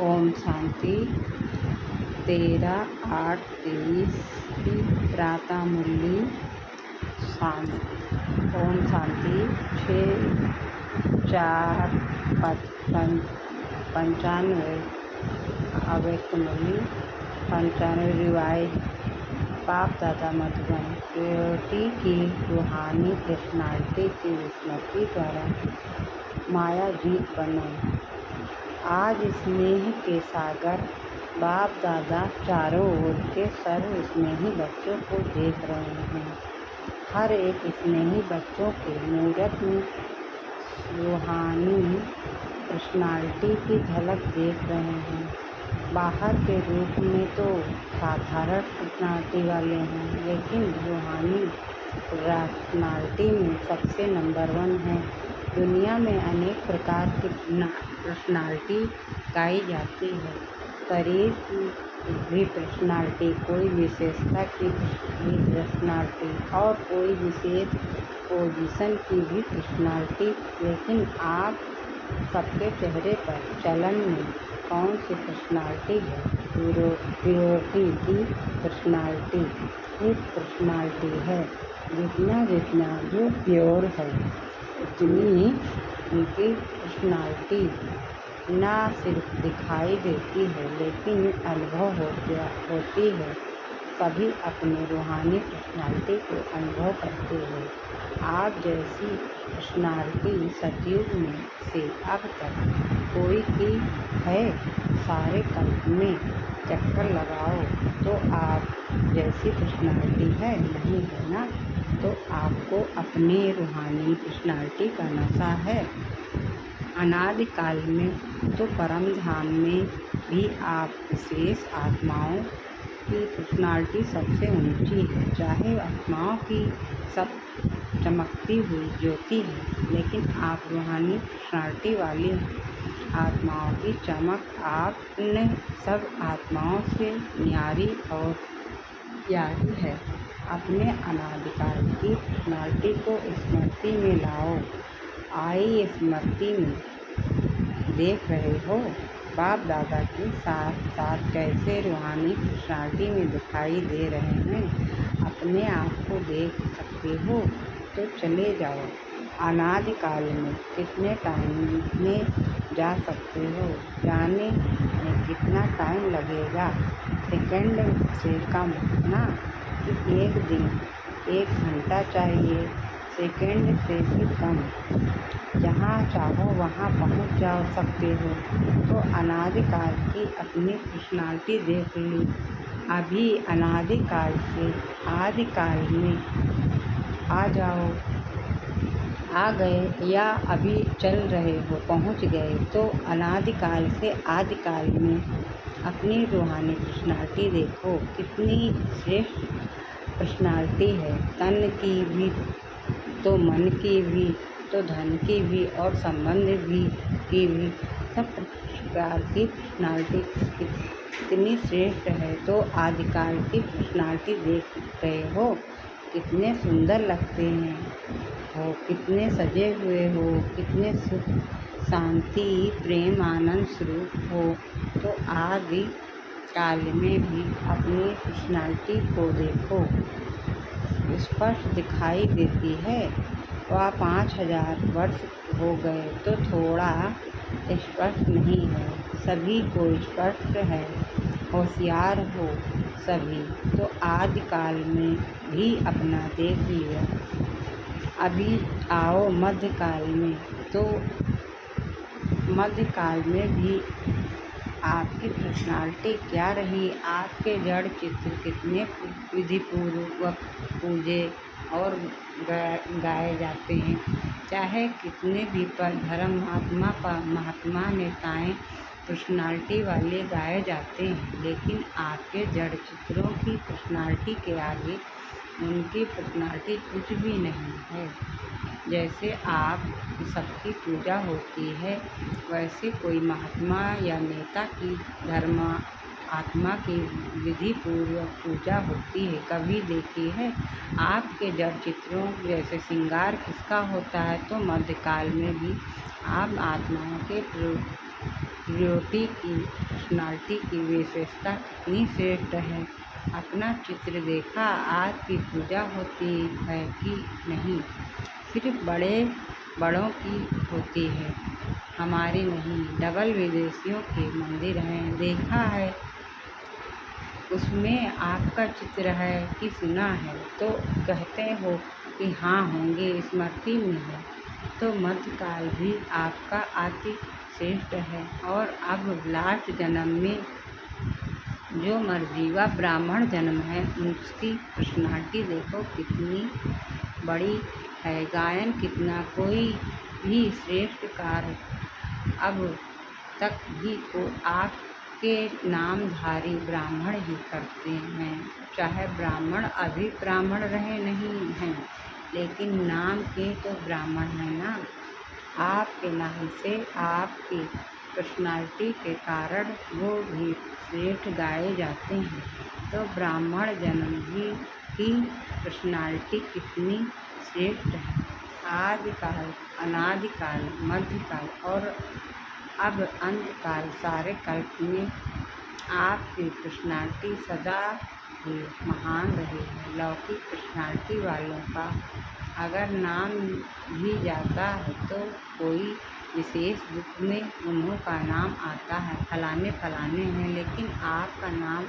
ओम शांति 13/8/23 की प्रातः मुरली शांति। ओम शांति 6/4/95 अव्यक्त मुरली 95 रिवाइज। बाप दादा मधुबन प्योरिटी की रूहानी पर्सनालिटी की स्मृति द्वारा माया जीत बनो। आज स्नेह के सागर बाप दादा चारों ओर के सर्व स्नेही बच्चों को देख रहे हैं। हर एक स्नेही बच्चों के मूरत में रूहानी पर्सनालिटी की झलक देख रहे हैं। बाहर के रूप में तो साधारण पर्सनालिटी वाले हैं, लेकिन रूहानी पर्सनालिटी में सबसे नंबर 1 है। दुनिया में अनेक प्रकार की पर्सनालिटी पाई जाती है। शरीर की भी पर्सनालिटी, कोई विशेषता की भी पर्सनालिटी और कोई विशेष पोजीशन की भी पर्सनालिटी। लेकिन आप सबके चेहरे पर चलन में कौन सी पर्सनालिटी है? प्योरिटी की पर्सनालिटी एक पर्सनालिटी है। जितना जो प्योर है उतनी उनकी पर्सनालिटी ना सिर्फ दिखाई देती है, लेकिन अनुभव होती है। सभी अपने रूहानी पर्सनालिटी को अनुभव करते हैं। आप जैसी पर्सनालिटी सतयुग में से अब तक कोई की है? सारे कल्प में चक्कर लगाओ तो आप जैसी पर्सनालिटी है नहीं है ना? तो आपको अपनी रूहानी पर्सनालिटी का नशा है। अनादि काल में तो परम धाम में भी आप विशेष आत्माओं की पर्सनालिटी सबसे ऊंची है। चाहे आत्माओं की सब चमकती हुई ज्योति है, लेकिन आप रूहानी पर्सनालिटी वाली आत्माओं की चमक आपने सब आत्माओं से न्यारी और प्यारी है। अपने अनादिकाल की पर्सनालिटी को स्मृति में लाओ। आई स्मृति में देख रहे हो बाप दादा के साथ साथ कैसे रूहानी पर्सनालिटी में दिखाई दे रहे हैं। अपने आप को देख सकते हो तो चले जाओ। अनादिकाल में कितने टाइम में जा सकते हो? जाने में कितना टाइम लगेगा? सेकंड से कम ना कि एक दिन 1 घंटा चाहिए? सेकंड से भी कम। जहाँ चाहो वहाँ पहुँच जा सकते हो। तो अनादिकाल की अपनी पर्सनालिटी देख ली। अभी अनादिकाल से आदिकाल में आ जाओ। आ गए या अभी चल रहे हो, पहुँच गए तो अनादिकाल से आदिकाल में अपनी रूहानी पर्सनालिटी देखो। कितनी श्रेष्ठ पर्सनालिटी है। तन की भी तो मन की भी तो धन की भी और संबंध की भी सब प्रकार की पर्सनालिटी कितनी श्रेष्ठ है। तो आदिकाल की पर्सनालिटी देख रहे हो, कितने सुंदर लगते हैं हो, कितने सजे हुए हो, कितने सुख शांति प्रेम आनंद स्वरूप हो। तो आदि काल में भी अपनी पर्सनालिटी को देखो। स्पष्ट दिखाई देती है। वह 5000 वर्ष हो गए तो थोड़ा स्पष्ट नहीं है। सभी को स्पष्ट है। होशियार हो सभी। तो आदिकाल में भी अपना देख लिया। अभी आओ मध्यकाल में। तो मध्यकाल में भी आपकी पर्सनालिटी क्या रही? आपके जड़ चित्र कितने विधिपूर्वक पूजे और गाए जाते हैं। चाहे कितने भी पर धर्म महात्मा नेताएं पर्सनालिटी वाले गाए जाते हैं, लेकिन आपके जड़ चित्रों की पर्सनालिटी के आगे उनकी पर्सनालिटी कुछ भी नहीं है। जैसे आप सबकी पूजा होती है, वैसे कोई महात्मा या नेता की धर्म आत्मा की विधि पूर्वक पूजा होती है। कभी देखी है आपके जड़ चित्रों जैसे श्रृंगार किसका होता है? तो मध्यकाल में भी आप आत्माओं के रोटी की पर्सनालिटी की विशेषता कितनी श्रेष्ठ है। अपना चित्र देखा। आपकी पूजा होती है कि नहीं? सिर्फ बड़ों की होती है, हमारी नहीं। डबल विदेशियों के मंदिर हैं, देखा है, उसमें आपका चित्र है कि सुना है? तो कहते हो कि हाँ होंगे, स्मृति में है। तो मध्यकाल भी आपका अति श्रेष्ठ है। और अब लास्ट जन्म में जो मरजीवा ब्राह्मण जन्म है, उसकी पर्सनालिटी देखो कितनी बड़ी है। गायन कितना, कोई भी श्रेष्ठ कार्य अब तक भी को आपके नामधारी ब्राह्मण ही करते हैं। चाहे ब्राह्मण अभी ब्राह्मण रहे नहीं हैं, लेकिन नाम के तो ब्राह्मण हैं ना। आपके नाम से, आपकी पर्सनालिटी के कारण वो भी श्रेष्ठ गाए जाते हैं। तो ब्राह्मण जन्म भी की पर्सनालिटी कितनी श्रेष्ठ है। आदिकाल, अनादिकाल, मध्यकाल और अब अंतकाल, सारे कल्प में आपकी पर्सनालिटी सदा ही महान रही है। लौकिक पर्सनालिटी वालों का अगर नाम भी जाता है तो कोई विशेष बुक में उन्हों का नाम आता है, फलाने फलाने हैं, लेकिन आपका नाम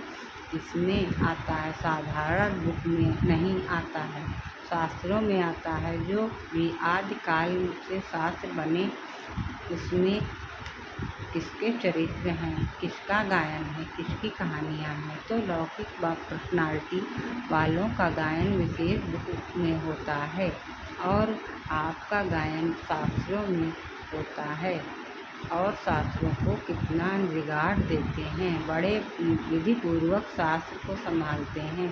इसमें आता है, साधारण बुक में नहीं आता है, शास्त्रों में आता है। जो भी आदिकाल से शास्त्र बने, उसमें किसके चरित्र हैं, किसका गायन है, किसकी कहानियाँ हैं। तो लौकिक पर्सनालिटी वालों का गायन विशेष बुक में होता है और आपका गायन शास्त्रों में होता है। और शास्त्रों को कितना बिगाड़ देते हैं, बड़े विधि पूर्वक शास्त्र को संभालते हैं,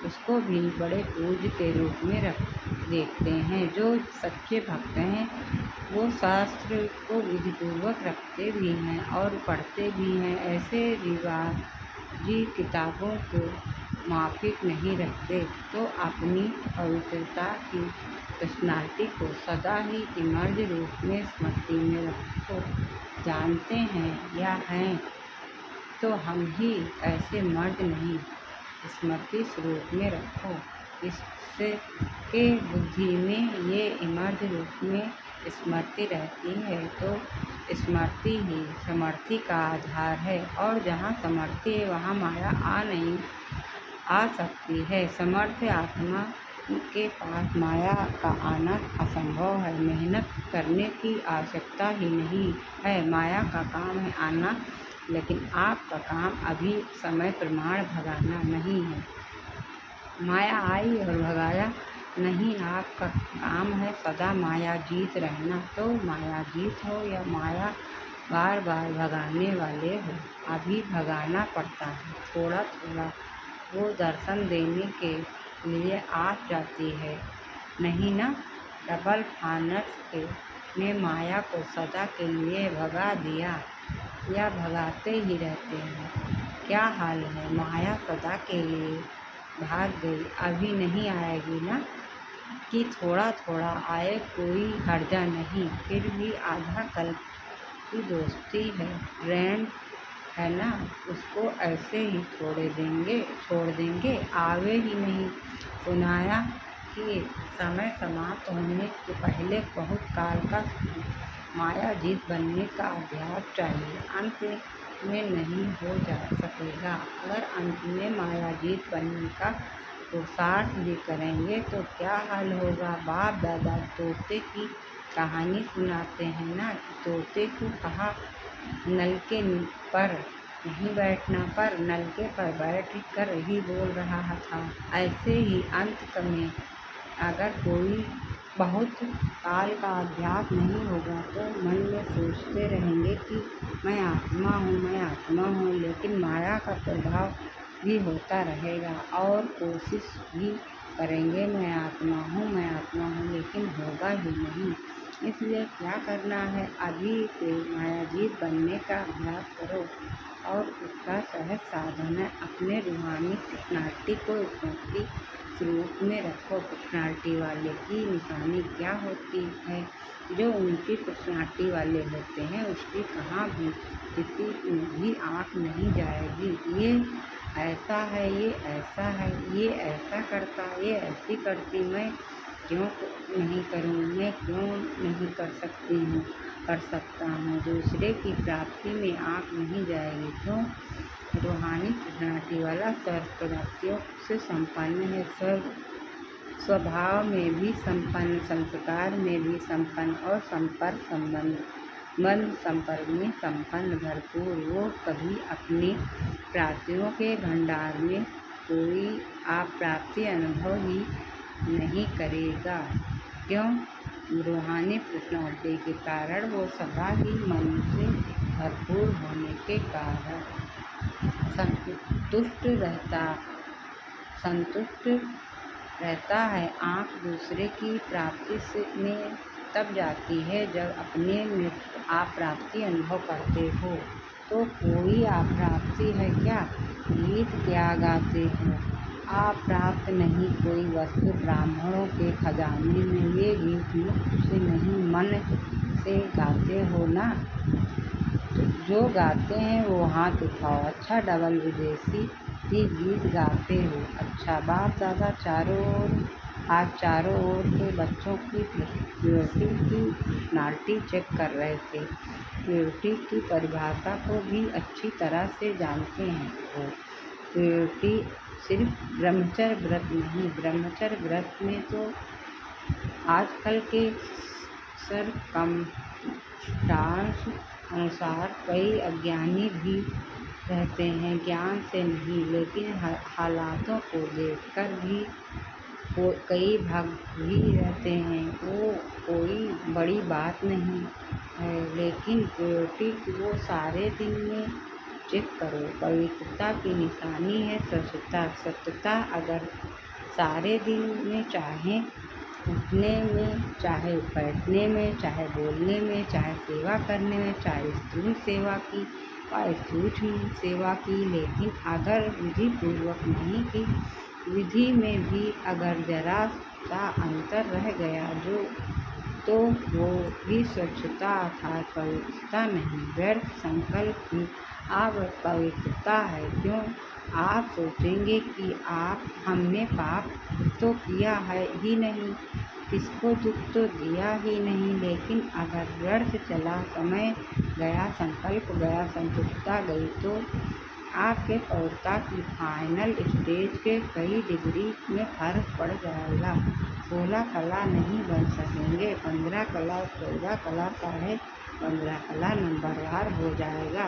उसको भी बड़े पूज्य के रूप में देखते हैं। जो सच्चे भक्त हैं वो शास्त्र को विधि पूर्वक रखते भी हैं और पढ़ते भी हैं। ऐसे रिवाजी किताबों को माफिक नहीं रखते। तो अपनी पवित्रता की पर्सनालिटी को सदा ही इमर्ज रूप में स्मृति में रखो। जानते हैं या हैं तो हम ही ऐसे मर्ज नहीं, स्मृति स्वरूप में रखो। इससे के बुद्धि में ये इमर्ज रूप में स्मृति रहती है। तो स्मृति ही समर्थि का आधार है। और जहाँ समर्थि है वहाँ माया नहीं आ सकती है। समर्थ आत्मा के पास माया का आना असंभव है। मेहनत करने की आवश्यकता ही नहीं है, माया का काम है आना। लेकिन आपका काम अभी समय प्रमाण भगाना नहीं है। माया आई और भगाया नहीं, आपका काम है सदा माया जीत रहना। तो माया जीत हो या माया बार बार भगाने वाले हो, अभी भगाना पड़ता है थोड़ा थोड़ा। वो दर्शन देने के लिए आ जाती है, नहीं ना। डबल फानस ने माया को सदा के लिए भगा दिया या भगाते ही रहते हैं। क्या हाल है, माया सदा के लिए भाग गई, अभी नहीं आएगी ना। कि थोड़ा थोड़ा आए, कोई हर्जा नहीं। फिर भी आधा कल्प की दोस्ती है, फ्रेंड है ना, उसको ऐसे ही छोड़ देंगे, आवे ही नहीं। सुनाया कि समय समाप्त होने के पहले बहुत काल का माया जीत बनने का अभ्यास चाहिए, अंत में नहीं हो जा सकेगा। अगर अंत में माया जीत बनने का पुरुषार्थ भी करेंगे तो क्या हाल होगा। बाप दादा तोते की कहानी सुनाते हैं ना, कि तोते को कहा नलके पर नहीं बैठना, पर नलके पर बैठ कर ही बोल रहा था। ऐसे ही अंत में अगर कोई बहुत काल का अभ्यास नहीं होगा तो मन में सोचते रहेंगे कि मैं आत्मा हूँ, मैं आत्मा हूँ, लेकिन माया का प्रभाव भी होता रहेगा और कोशिश भी करेंगे मैं आत्मा हूँ, मैं आत्मा हूँ, लेकिन होगा ही नहीं। इसलिए क्या करना है, अभी से मायाजीत बनने का अभ्यास करो। और उसका सहज साधन है। अपने रूहानी पर्सनालिटी को स्मृति स्वरूप में रखो। पर्सनालिटी वाले की निशानी क्या होती है? जो ऊंची पर्सनालिटी वाले होते हैं उसकी कहाँ भी किसी में भी आँख नहीं जाएगी। ये ऐसा है, ये ऐसा है, ये ऐसा करता, ये ऐसी करती, मैं क्यों नहीं करूँ, मैं क्यों नहीं कर सकता हूँ। दूसरे की प्राप्ति में आँख नहीं जाएगी। क्यों? रूहानी पर्सनालिटी वाला सर्व प्राप्तियों से संपन्न है, स्वभाव में भी संपन्न, संस्कार में भी संपन्न और मन संपर्क में संपन्न, भरपूर। वो कभी अपनी प्राप्तियों के भंडार में कोई अप्राप्ति अनुभव ही नहीं करेगा। क्यों? रूहानी पर्सनालिटी के कारण वो सदा ही मन से भरपूर होने के कारण संतुष्ट रहता है। आँख दूसरे की प्राप्ति में तब जाती है जब अपने में अप्राप्ति अनुभव करते हो। तो कोई अप्राप्ति है क्या? गीत क्या गाते हो? अप्राप्त नहीं कोई वस्तु ब्राह्मणों के खजाने में। ये गीत मुख से नहीं मन से गाते हो ना? तो जो गाते हैं वो हाथ उठाओ। अच्छा, डबल विदेशी भी गीत गाते हो। अच्छा, बाप दादा आज चारों ओर के बच्चों की प्योरिटी की पर्सनालिटी चेक कर रहे थे। प्योरिटी की परिभाषा को भी अच्छी तरह से जानते हैं वो। प्योरिटी सिर्फ ब्रह्मचर्य व्रत नहीं। ब्रह्मचर्य व्रत में तो आजकल के सर्कमस्टांस अनुसार कई अज्ञानी भी रहते हैं, ज्ञान से नहीं, लेकिन हालातों को देखकर भी कई भाग भी रहते हैं। वो कोई बड़ी बात नहीं है, लेकिन प्योरिटी वो सारे दिन में चेक करो। पवित्रता की निशानी है सत्यता। अगर सारे दिन में, चाहे उठने में, चाहे बैठने में, चाहे बोलने में, चाहे सेवा करने में, चाहे स्थूल सेवा की, चाहे सूक्ष्म सेवा की, लेकिन अगर विधि पूर्वक नहीं की, विधि में भी अगर जरा सा अंतर रह गया तो वो भी स्वच्छता अर्थात पवित्रता नहीं, व्यर्थ संकल्प की अपवित्रता है। क्यों? आप सोचेंगे कि हमने पाप तो किया है ही नहीं, किसको दुख तो दिया ही नहीं, लेकिन अगर व्यर्थ चला, समय गया, संकल्प गया, संतुष्टता गई, तो आपके पवित्रता की फाइनल स्टेज के कई डिग्री में फर्क पड़ जाएगा। 16 कला नहीं बन सकेंगे, 15 कला, 14 कला, 15.5 कला नंबरवार हो जाएगा।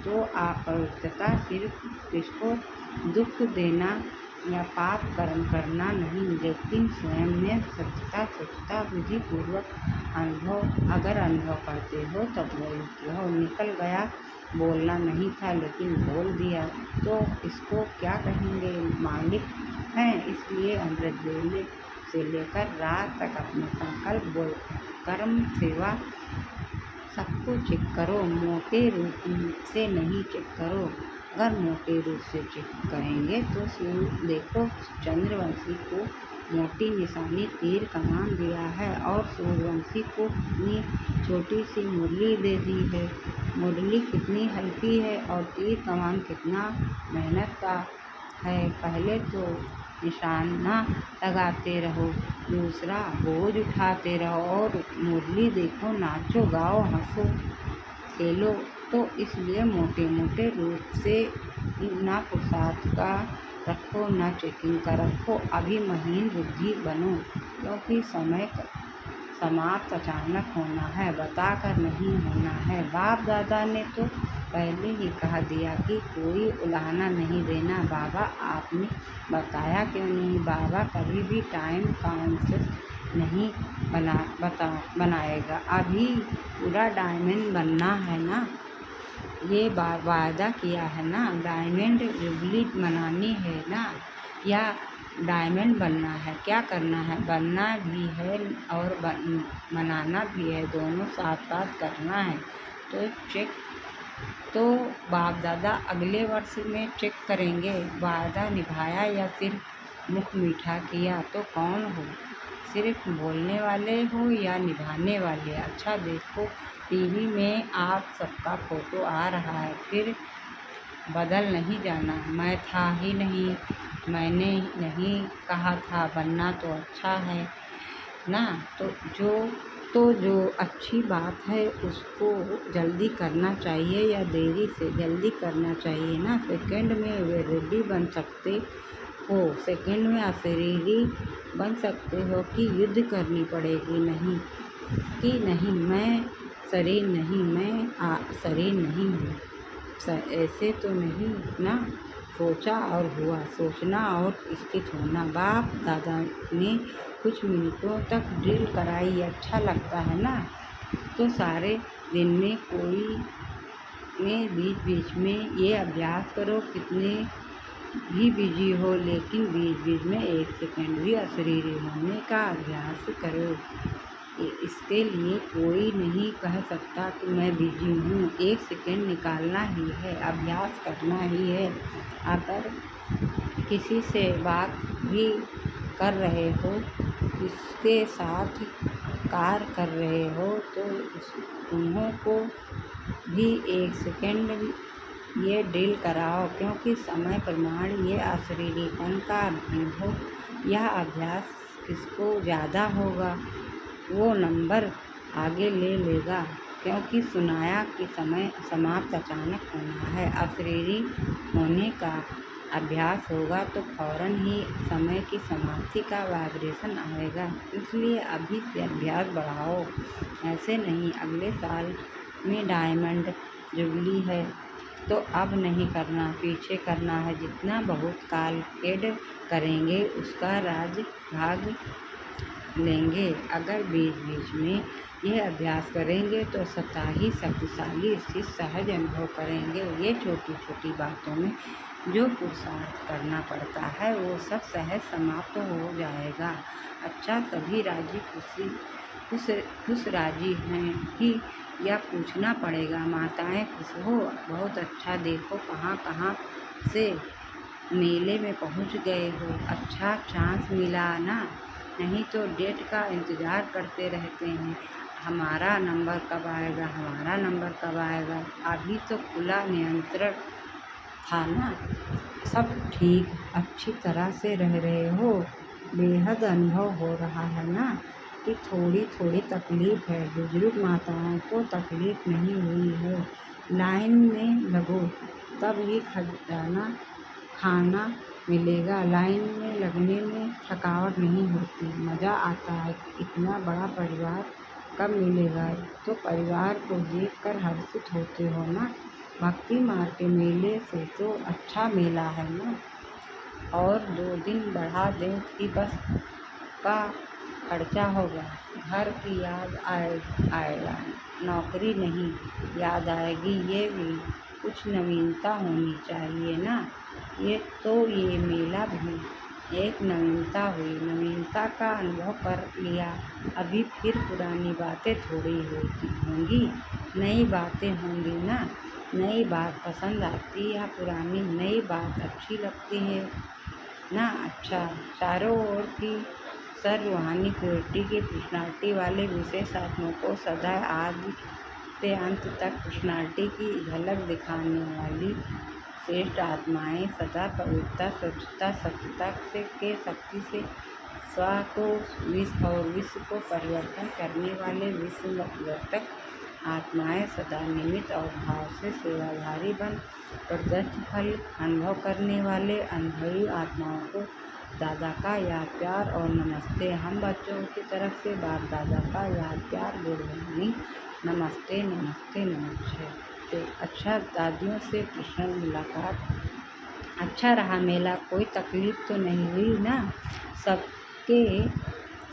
तो अपवित्रता सिर्फ किसको दुख देना या पाप कर्म करना नहीं, लेकिन स्वयं में स्वच्छता विधि पूर्वक अनुभव करते हो तब बोलते हो। निकल गया, बोलना नहीं था लेकिन बोल दिया, तो इसको क्या कहेंगे? मालिक हैं। इसलिए अमृत वेले से लेकर रात तक अपने संकल्प, कर्म, सेवा सबको चेक करो। मोटे रूप से नहीं चेक करो। अगर मोटे रूप से चेक करेंगे तो देखो, चंद्रवंशी को मोटी निशानी तीर कमान दिया है और सूर्यवंशी को कितनी छोटी सी मुरली दे दी है। मुरली कितनी हल्की है और तीर कमान कितना मेहनत का है। पहले तो निशाना लगाते रहो, दूसरा बोझ उठाते रहो, और मुरली देखो, नाचो, गाओ, हंसो, खेलो। तो इसलिए मोटे रूप से ना पुरुषार्थ का रखो, ना चेकिंग का रखो। अभी महीन बुद्धि बनो, क्योंकि समय समाप्त अचानक होना है, बताकर नहीं होना है। बाप दादा ने तो पहले ही कह दिया कि कोई उलाहना नहीं देना। बाबा आपने बताया क्यों नहीं? बाबा कभी भी टाइम कॉन्शियस नहीं बनाएगा। अभी पूरा डायमंड बनना है ना, ये वादा किया है ना। डायमंड जुबली मनानी है ना, या डायमंड बनना है? क्या करना है? बनना भी है और मनाना भी है, दोनों साथ साथ करना है। तो चेक तो बाप दादा अगले वर्ष में चेक करेंगे। वादा निभाया या सिर्फ मुख मीठा किया? तो कौन हो, सिर्फ बोलने वाले हो या निभाने वाले? अच्छा देखो, टीवी में आप सबका फ़ोटो आ रहा है, फिर बदल नहीं जाना। मैं था ही नहीं, मैंने नहीं कहा था बनना तो अच्छा है ना। जो अच्छी बात है उसको जल्दी करना चाहिए या देरी से जल्दी करना चाहिए ना। सेकंड में वे रेडी बन सकते हो, सेकंड में अशरीरी बन सकते हो कि युद्ध करनी पड़ेगी। नहीं कि नहीं, मैं शरीर नहीं, मैं शरीर नहीं हूँ। ऐसे तो नहीं ना। सोचा और हुआ, सोचना और स्थित होना। बाप दादा ने कुछ मिनटों तक ड्रिल कराई, अच्छा लगता है ना। तो सारे दिन में कोई में बीच बीच में ये अभ्यास करो, कितने भी बिजी हो लेकिन बीच बीच में 1 सेकंड भी अशरीरी होने का अभ्यास करो। इसके लिए कोई नहीं कह सकता कि मैं बिजी हूँ। 1 सेकंड निकालना ही है, अभ्यास करना ही है। अगर किसी से बात भी कर रहे हो, किसके साथ कार्य कर रहे हो, तो उन्हों को भी 1 सेकंड ये ड्रिल कराओ, क्योंकि समय प्रमाण ये अशरीरीपन का अनुभव, यह अभ्यास किसको ज़्यादा होगा वो नंबर आगे ले लेगा। क्योंकि सुनाया कि समय समाप्त अचानक होना है। अशरीरी होने का अभ्यास होगा तो फौरन ही समय की समाप्ति का वाइब्रेशन आएगा। इसलिए अभी से अभ्यास बढ़ाओ। ऐसे नहीं अगले साल में डायमंड जुबली है तो अब नहीं करना, पीछे करना है। जितना बहुत काल ऐड करेंगे उसका राज भाग लेंगे। अगर बीच बीच में यह अभ्यास करेंगे तो स्वतः ही शक्तिशाली स्थिति सहज अनुभव करेंगे। ये छोटी छोटी बातों में जो पुरुषार्थ करना पड़ता है वो सब सहज समाप्त हो जाएगा। अच्छा, सभी राजी खुश राजी हैं कि यह पूछना पड़ेगा? माताएं खुश हो? बहुत अच्छा, देखो कहाँ कहाँ से मेले में पहुँच गए हो। अच्छा चांस मिला ना, नहीं तो डेट का इंतज़ार करते रहते हैं, हमारा नंबर कब आएगा, हमारा नंबर कब आएगा। अभी तो खुला नियंत्रण था ना। सब ठीक अच्छी तरह से रह रहे हो? बेहद अनुभव हो रहा है ना कि थोड़ी थोड़ी तकलीफ़ है। बुजुर्ग माताओं को तकलीफ़ नहीं हुई है। लाइन में लगो तब ही खाना मिलेगा। लाइन में लगने में थकावट नहीं होती, मज़ा आता है। इतना बड़ा परिवार कब मिलेगा? तो परिवार को देखकर हर्षित होते हो ना। भक्ति मार्ग के मेले से तो अच्छा मेला है ना। और 2 दिन बढ़ा दें कि बस का खर्चा होगा। घर की याद आएगा, नौकरी नहीं याद आएगी। ये भी कुछ नवीनता होनी चाहिए ना। ये मेला भी एक नवीनता हुई। नवीनता का अनुभव कर लिया, अभी फिर पुरानी बातें थोड़ी होंगी, नई बातें होंगी ना। नई बात पसंद आती है, पुरानी नई बात अच्छी लगती है ना। अच्छा, चारों ओर की सर रूहानी प्योरिटी के पर्सनालिटी वाले विशेष आत्माओं को सदा आदि से अंत तक पर्सनालिटी की झलक दिखाने वाली श्रेष्ठ आत्माएं, सदा पवित्रता, स्वच्छता, सत्यता के शक्ति से स्व को विश्व को परिवर्तन करने वाले विश्वव्यापक आत्माएं, सदा निमित्त और भाव से सेवाधारी बन प्रत्यक्ष फल अनुभव करने वाले अनुभवी आत्माओं को दादा का याद प्यार और नमस्ते। हम बच्चों की तरफ से बाप दादा का याद प्यार, गुड मॉर्निंग, नमस्ते नमस्ते नमस्ते। अच्छा, दादियों से कृष्ण मुलाकात अच्छा रहा मेला, कोई तकलीफ़ तो नहीं हुई ना। सबके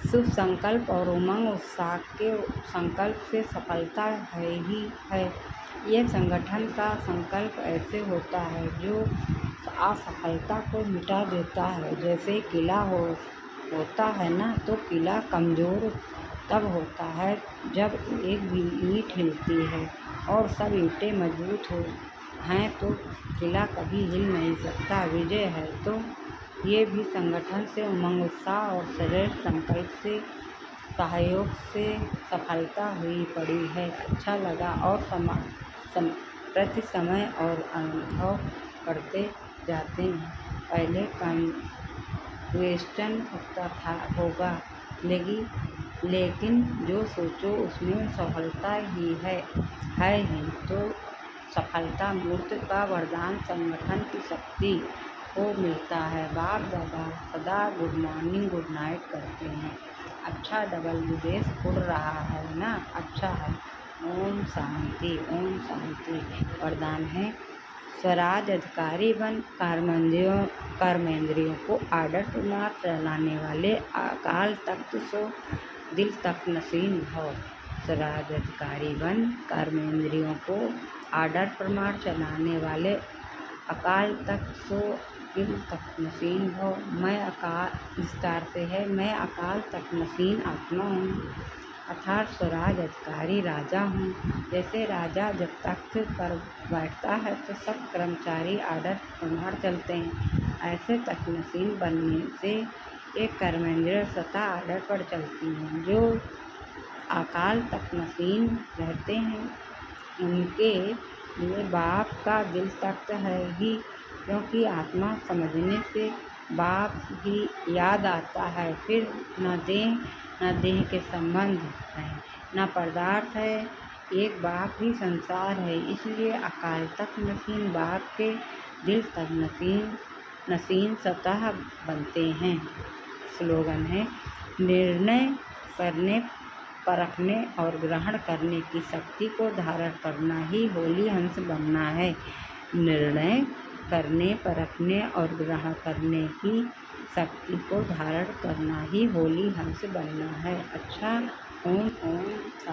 शुभ संकल्प और उमंग उत्साह के संकल्प से सफलता है ही है। यह संगठन का संकल्प ऐसे होता है जो असफलता को मिटा देता है। जैसे किला होता है ना, तो किला कमज़ोर तब होता है जब एक भी ईंट हिलती है और सब ईंटें मजबूत हो हैं तो किला कभी हिल नहीं सकता। विजय है तो ये भी संगठन से उमंग, उत्साह और श्रेष्ठ संकल्प से सहयोग से सफलता हुई पड़ी है। अच्छा लगा और प्रति समय और अनुभव करते जाते हैं। पहले क्वेश्चन उठता था होगा लेकिन जो सोचो उसमें सफलता ही है ही तो सफलता मूर्त का वरदान संगठन की शक्ति को मिलता है। बाप दादा सदा गुड मॉर्निंग गुड नाइट करते हैं। अच्छा डबल विदेश उड़ रहा है ना, अच्छा है। ओम शांति ओम शांति। वरदान है स्वराज अधिकारी बन, कर्मेंद्रियों को आर्डर प्रमाण चलाने वाले अकाल तख्त सो दिल तक नसीन भव। स्वराज अधिकारी बन, कर्मेंद्रियों को आर्डर प्रमाण चलाने वाले अकाल तख्त सो दिल तक नसीन भव। मैं अकाल विस्तार से है, मैं अकाल तक नसीन आत्मा हूँ अर्थात स्वराज अधिकारी राजा हूँ। जैसे राजा जब तख्त पर बैठता है तो सब कर्मचारी आर्डर प्रमाण चलते हैं, ऐसे तक नसीन बनने से एक कर्मेंद्रिय सत्ता आर्डर पर चलती हैं। जो अकाल तक नसीन रहते हैं उनके लिए बाप का दिल तख्त है ही, क्योंकि आत्मा समझने से बाप ही याद आता है। फिर न देह के संबंध है न पदार्थ है, एक बाप ही संसार है। इसलिए अकाल तक नसीन बाप के दिल तक नसीन स्वतः बनते हैं। स्लोगन है निर्णय करने, परखने और ग्रहण करने की शक्ति को धारण करना ही होली हंस बनना है। निर्णय करने, परखने और ग्रहण करने की शक्ति को धारण करना ही होली हंस बनना है। अच्छा ओम ओम।